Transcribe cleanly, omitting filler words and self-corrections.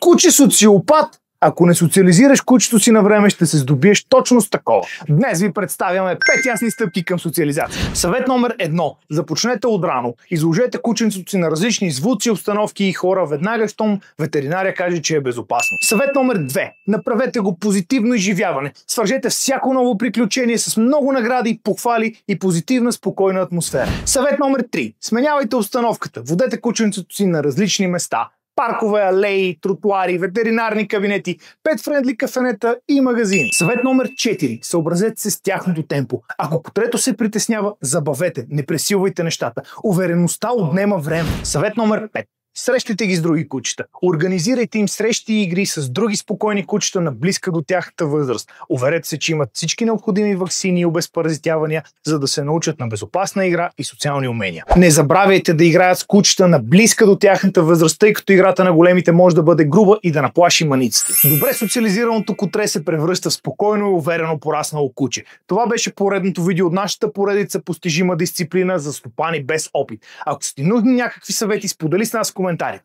Куче социопат! Ако не социализираш кучето си на време, ще се здобиеш точно с такова. Днес ви представяме 5 ясни стъпки към социализация. Съвет номер 1. Започнете отрано. Изложете кученцето си на различни звуци, обстановки и хора веднага, щом ветеринаря каже, че е безопасно. Съвет номер 2. Направете го позитивно изживяване. Свържете всяко ново приключение с много награди, похвали и позитивна, спокойна атмосфера. Съвет номер 3. Сменявайте обстановката. Водете кученцето си на различни места. Паркове, алеи, тротуари, ветеринарни кабинети, пет-френдли кафенета и магазини. Съвет номер 4. Съобразете се с тяхното темпо. Ако котрето се притеснява, забавете, не пресилвайте нещата. Увереността отнема време. Съвет номер 5. Срещайте ги с други кучета. Организирайте им срещи и игри с други спокойни кучета на близка до тяхната възраст. Уверете се, че имат всички необходими ваксини и обезпаразитявания, за да се научат на безопасна игра и социални умения. Не забравяйте да играят с кучета на близка до тяхната възраст, тъй като играта на големите може да бъде груба и да наплаши маниците. Добре социализираното котре се превръща в спокойно и уверено пораснало куче. Това беше поредното видео от нашата поредица Постижима дисциплина за стопани без опит. Ако сте нужни някакви съвети, сподели с нас в коментари.